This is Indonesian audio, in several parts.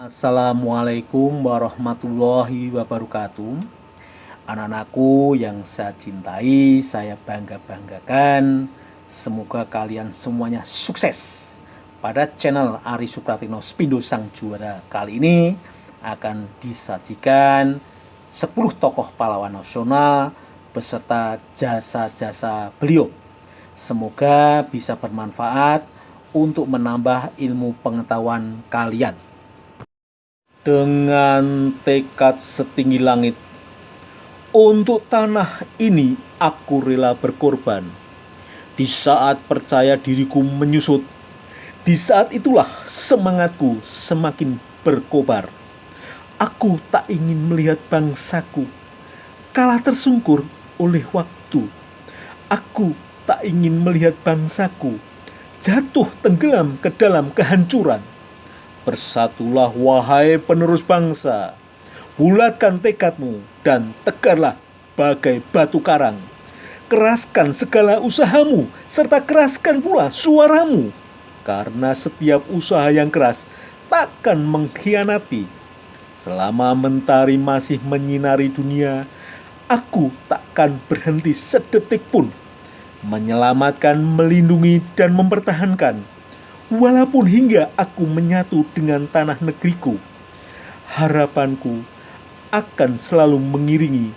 Assalamualaikum warahmatullahi wabarakatuh. Anak-anakku yang saya cintai, saya bangga-banggakan. Semoga kalian semuanya sukses. Pada channel Ari Supratino Spindo Sang Juara kali ini akan disajikan 10 tokoh pahlawan nasional beserta jasa-jasa beliau. Semoga bisa bermanfaat untuk menambah ilmu pengetahuan kalian. Dengan tekad setinggi langit, untuk tanah ini aku rela berkorban. Di saat percaya diriku menyusut, di saat itulah semangatku semakin berkobar. Aku tak ingin melihat bangsaku kalah tersungkur oleh waktu. Aku tak ingin melihat bangsaku jatuh tenggelam ke dalam kehancuran. Bersatulah wahai penerus bangsa, bulatkan tekadmu dan tegarlah bagai batu karang. Keraskan segala usahamu serta keraskan pula suaramu, karena setiap usaha yang keras takkan mengkhianati. Selama mentari masih menyinari dunia, aku takkan berhenti sedetik pun menyelamatkan, melindungi, dan mempertahankan. Walaupun hingga aku menyatu dengan tanah negeriku, harapanku akan selalu mengiringi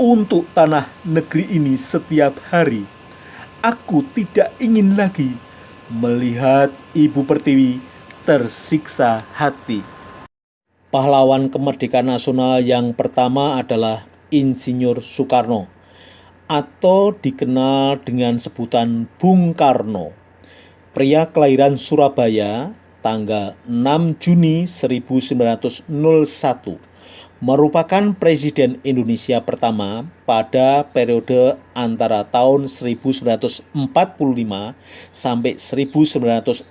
untuk tanah negeri ini setiap hari. Aku tidak ingin lagi melihat Ibu Pertiwi tersiksa hati. Pahlawan kemerdekaan nasional yang pertama adalah Insinyur Soekarno, atau dikenal dengan sebutan Bung Karno. Pria kelahiran Surabaya tanggal 6 Juni 1901, merupakan Presiden Indonesia pertama pada periode antara tahun 1945 sampai 1967.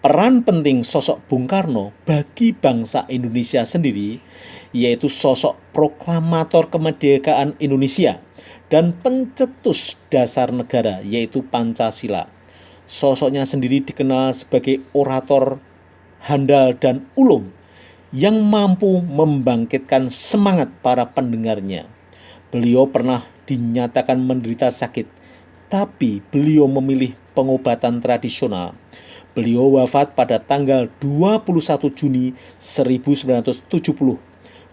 Peran penting sosok Bung Karno bagi bangsa Indonesia sendiri yaitu sosok proklamator kemerdekaan Indonesia dan pencetus dasar negara yaitu Pancasila. Sosoknya sendiri dikenal sebagai orator handal dan ulung yang mampu membangkitkan semangat para pendengarnya. Beliau pernah dinyatakan menderita sakit, tapi beliau memilih pengobatan tradisional. Beliau wafat pada tanggal 21 Juni 1970.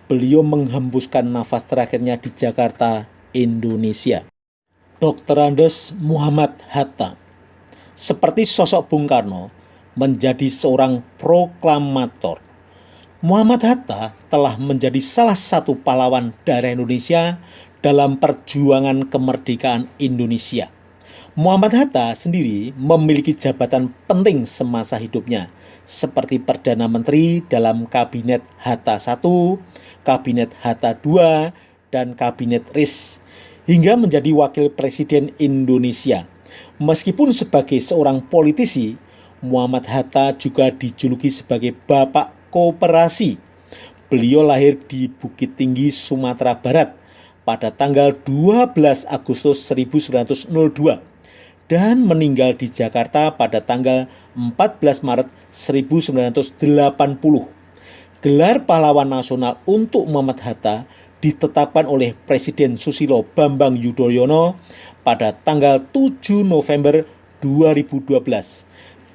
Beliau menghembuskan nafas terakhirnya di Jakarta, Indonesia. Dr. Andes Muhammad Hatta, seperti sosok Bung Karno, menjadi seorang proklamator. Muhammad Hatta telah menjadi salah satu pahlawan daerah Indonesia dalam perjuangan kemerdekaan Indonesia. Muhammad Hatta sendiri memiliki jabatan penting semasa hidupnya, seperti Perdana Menteri dalam Kabinet Hatta I, Kabinet Hatta II, dan Kabinet RIS, hingga menjadi Wakil Presiden Indonesia. Meskipun sebagai seorang politisi, Muhammad Hatta juga dijuluki sebagai Bapak Koperasi. Beliau lahir di Bukit Tinggi, Sumatera Barat pada tanggal 12 Agustus 1902 dan meninggal di Jakarta pada tanggal 14 Maret 1980. Gelar pahlawan nasional untuk Muhammad Hatta ditetapkan oleh Presiden Susilo Bambang Yudhoyono pada tanggal 7 November 2012.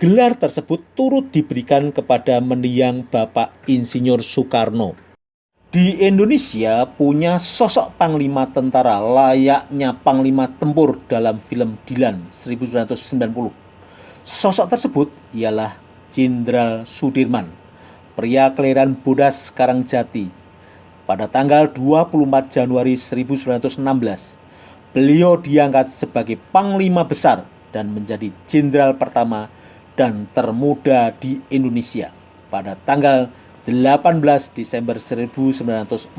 Gelar tersebut turut diberikan kepada mendiang Bapak Insinyur Soekarno. Di Indonesia punya sosok panglima tentara layaknya panglima tempur dalam film Dilan 1990. Sosok tersebut ialah Jenderal Sudirman, pria kelahiran Bodas Karangjati. Pada tanggal 24 Januari 1916, beliau diangkat sebagai Panglima Besar dan menjadi Jenderal pertama dan termuda di Indonesia pada tanggal 18 Desember 1948.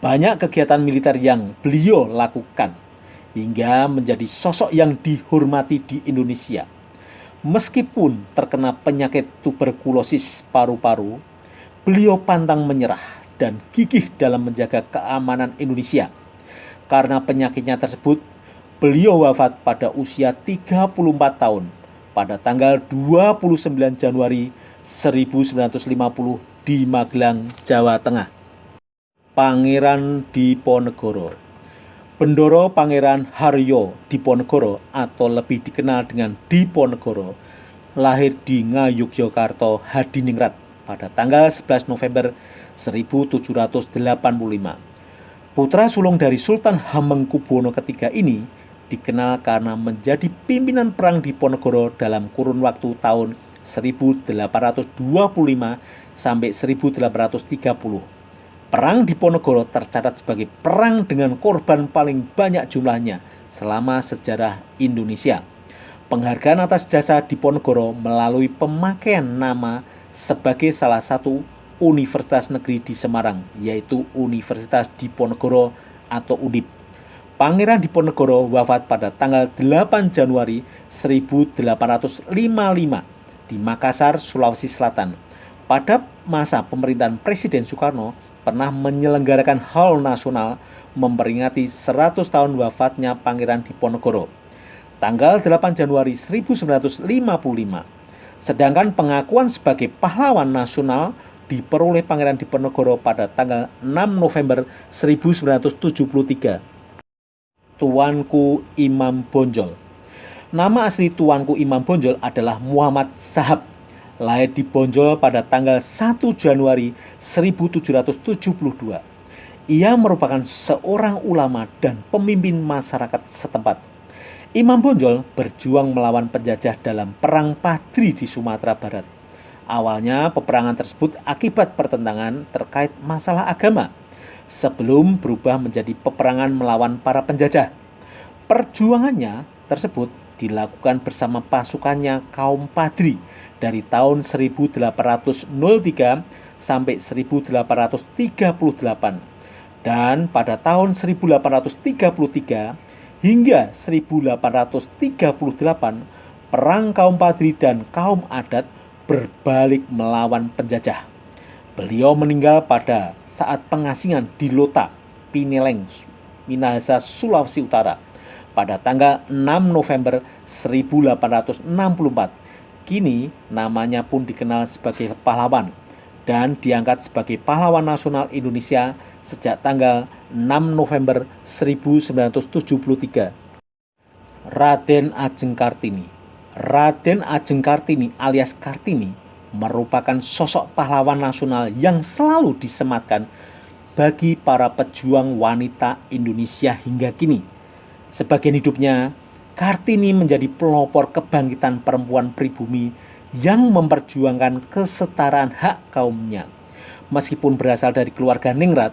Banyak kegiatan militer yang beliau lakukan hingga menjadi sosok yang dihormati di Indonesia. Meskipun terkena penyakit tuberkulosis paru-paru, beliau pantang menyerah dan gigih dalam menjaga keamanan Indonesia. Karena penyakitnya tersebut, beliau wafat pada usia 34 tahun pada tanggal 29 Januari 1950 di Magelang, Jawa Tengah. Pangeran Diponegoro. Bendoro Pangeran Haryo Diponegoro atau lebih dikenal dengan Diponegoro lahir di Ngayogyakarta, Hadiningrat pada tanggal 11 November 1785. Putra sulung dari Sultan Hamengkubuwono III ini dikenal karena menjadi pimpinan perang Diponegoro dalam kurun waktu tahun 1825 sampai 1830. Perang Diponegoro tercatat sebagai perang dengan korban paling banyak jumlahnya selama sejarah Indonesia. Penghargaan atas jasa Diponegoro melalui pemakaian nama sebagai salah satu universitas negeri di Semarang, yaitu Universitas Diponegoro atau UNDIP. Pangeran Diponegoro wafat pada tanggal 8 Januari 1855 di Makassar, Sulawesi Selatan. Pada masa pemerintahan Presiden Soekarno, pernah menyelenggarakan haul nasional memperingati 100 tahun wafatnya Pangeran Diponegoro, tanggal 8 Januari 1955. Sedangkan pengakuan sebagai pahlawan nasional diperoleh Pangeran Diponegoro pada tanggal 6 November 1973. Tuanku Imam Bonjol. Nama asli Tuanku Imam Bonjol adalah Muhammad Shahab. Lahir di Bonjol pada tanggal 1 Januari 1772. Ia merupakan seorang ulama dan pemimpin masyarakat setempat. Imam Bonjol berjuang melawan penjajah dalam Perang Padri di Sumatera Barat. Awalnya peperangan tersebut akibat pertentangan terkait masalah agama, sebelum berubah menjadi peperangan melawan para penjajah. Perjuangannya tersebut dilakukan bersama pasukannya kaum Padri dari tahun 1803 sampai 1838, dan pada tahun 1833 hingga 1838 perang kaum Padri dan kaum adat berbalik melawan penjajah. Beliau meninggal pada saat pengasingan di Lota, Pineleng, Minahasa, Sulawesi Utara pada tanggal 6 November 1864. Kini namanya pun dikenal sebagai pahlawan dan diangkat sebagai pahlawan nasional Indonesia sejak tanggal 6 November 1973. Raden Ajeng Kartini. Raden Ajeng Kartini alias Kartini merupakan sosok pahlawan nasional yang selalu disematkan bagi para pejuang wanita Indonesia hingga kini. Sebagian hidupnya, Kartini menjadi pelopor kebangkitan perempuan pribumi yang memperjuangkan kesetaraan hak kaumnya. Meskipun berasal dari keluarga ningrat,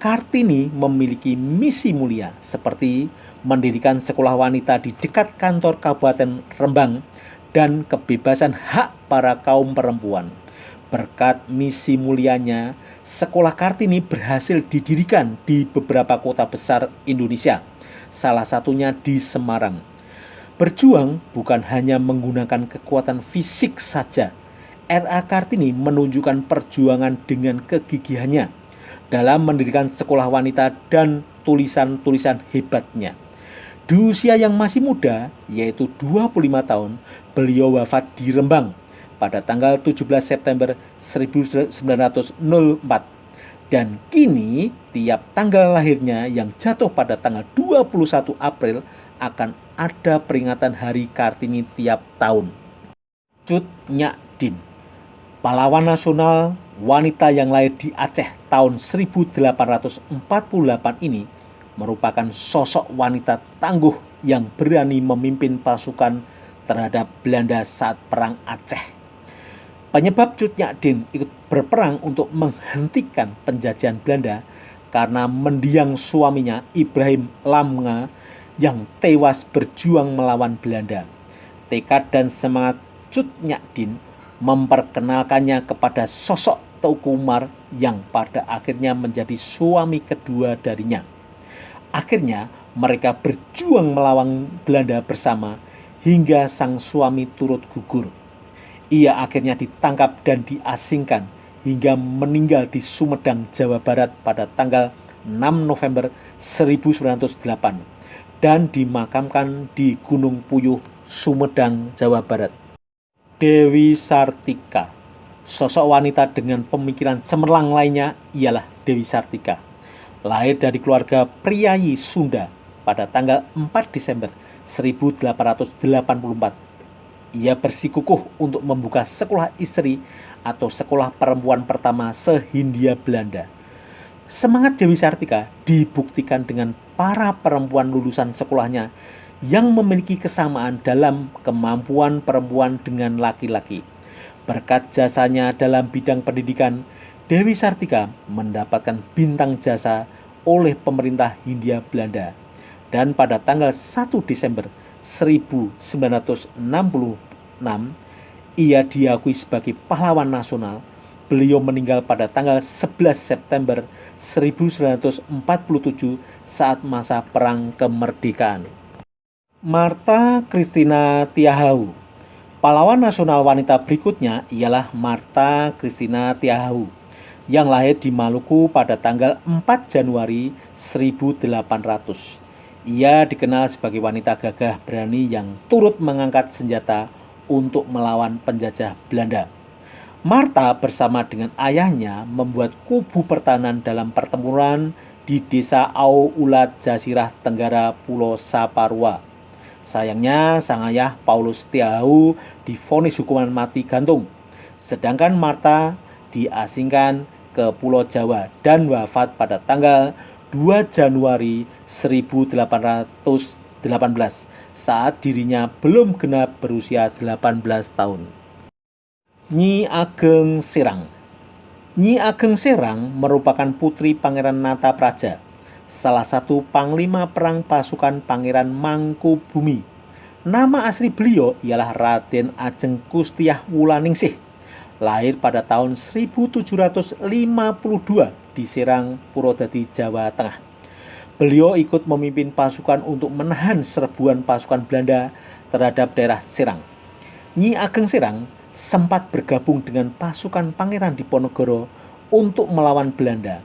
Kartini memiliki misi mulia seperti mendirikan sekolah wanita di dekat kantor Kabupaten Rembang dan kebebasan hak para kaum perempuan. Berkat misi mulianya, sekolah Kartini berhasil didirikan di beberapa kota besar Indonesia, salah satunya di Semarang. Berjuang bukan hanya menggunakan kekuatan fisik saja. R.A. Kartini menunjukkan perjuangan dengan kegigihannya dalam mendirikan sekolah wanita dan tulisan-tulisan hebatnya. Di usia yang masih muda, yaitu 25 tahun, beliau wafat di Rembang pada tanggal 17 September 1904. Dan kini tiap tanggal lahirnya yang jatuh pada tanggal 21 April akan ada peringatan Hari Kartini tiap tahun. Cut Nyak Dien, pahlawan nasional wanita yang lahir di Aceh tahun 1848 ini merupakan sosok wanita tangguh yang berani memimpin pasukan terhadap Belanda saat Perang Aceh. Penyebab Cut Nyak Dien ikut berperang untuk menghentikan penjajahan Belanda karena mendiang suaminya Ibrahim Lamnga yang tewas berjuang melawan Belanda. Tekad dan semangat Cut Nyak Dien memperkenalkannya kepada sosok Teuku Umar yang pada akhirnya menjadi suami kedua darinya. Akhirnya mereka berjuang melawan Belanda bersama hingga sang suami turut gugur. Ia akhirnya ditangkap dan diasingkan hingga meninggal di Sumedang, Jawa Barat pada tanggal 6 November 1908 dan dimakamkan di Gunung Puyuh, Sumedang, Jawa Barat. Dewi Sartika. Sosok wanita dengan pemikiran cemerlang lainnya ialah Dewi Sartika. Lahir dari keluarga priayi Sunda pada tanggal 4 Desember 1884. Ia bersikukuh untuk membuka sekolah istri atau sekolah perempuan pertama se-Hindia Belanda. Semangat Dewi Sartika dibuktikan dengan para perempuan lulusan sekolahnya yang memiliki kesamaan dalam kemampuan perempuan dengan laki-laki. Berkat jasanya dalam bidang pendidikan, Dewi Sartika mendapatkan bintang jasa oleh pemerintah Hindia Belanda. Dan pada tanggal 1 Desember 1966, ia diakui sebagai pahlawan nasional. Beliau meninggal pada tanggal 11 September 1947 saat masa Perang Kemerdekaan. Martha Christina Tiahau. Pahlawan nasional wanita berikutnya ialah Martha Christina Tiahau yang lahir di Maluku pada tanggal 4 Januari 1800. Ia dikenal sebagai wanita gagah berani yang turut mengangkat senjata untuk melawan penjajah Belanda. Martha bersama dengan ayahnya membuat kubu pertahanan dalam pertempuran di desa Au Ulat Jasirah Tenggara Pulau Saparua. Sayangnya sang ayah Paulus Tiahau divonis hukuman mati gantung, sedangkan Martha diasingkan ke Pulau Jawa dan wafat pada tanggal 2 Januari 1818 saat dirinya belum genap berusia 18 tahun. Nyi Ageng Serang. Nyi Ageng Serang merupakan putri Pangeran Natapraja, salah satu panglima perang pasukan Pangeran Mangkubumi. Nama asli beliau ialah Raden Ajeng Kustiah Wulaningsih. Lahir pada tahun 1752 di Serang, Purwodadi, Jawa Tengah. Beliau ikut memimpin pasukan untuk menahan serbuan pasukan Belanda terhadap daerah Serang. Nyi Ageng Serang sempat bergabung dengan pasukan Pangeran Diponegoro untuk melawan Belanda.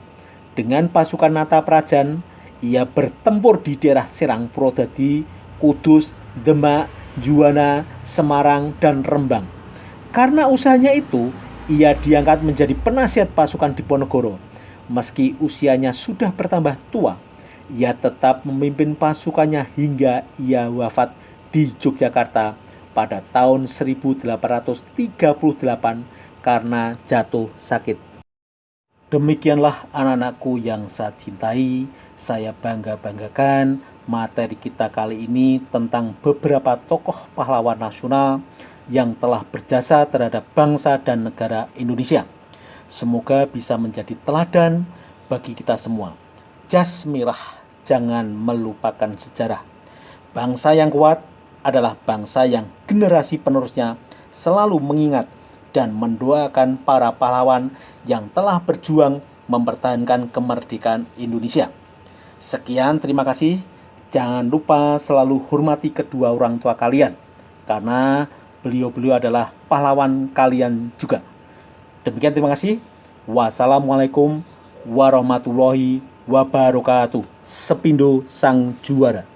Dengan pasukan Nataprajan, ia bertempur di daerah Serang, Purwodadi, Kudus, Demak, Juwana, Semarang, dan Rembang. Karena usahanya itu, ia diangkat menjadi penasihat pasukan Diponegoro. Meski usianya sudah bertambah tua, ia tetap memimpin pasukannya hingga ia wafat di Yogyakarta pada tahun 1838 karena jatuh sakit. Demikianlah anak-anakku yang saya cintai, saya bangga-banggakan materi kita kali ini tentang beberapa tokoh pahlawan nasional yang telah berjasa terhadap bangsa dan negara Indonesia. Semoga bisa menjadi teladan bagi kita semua. Jas merah, jangan melupakan sejarah. Bangsa yang kuat adalah bangsa yang generasi penerusnya selalu mengingat dan mendoakan para pahlawan yang telah berjuang mempertahankan kemerdekaan Indonesia. Sekian, terima kasih. Jangan lupa selalu hormati kedua orang tua kalian, karena beliau-beliau adalah pahlawan kalian juga. Demikian, terima kasih. Wassalamualaikum warahmatullahi wabarakatuh. Sepindo sang juara.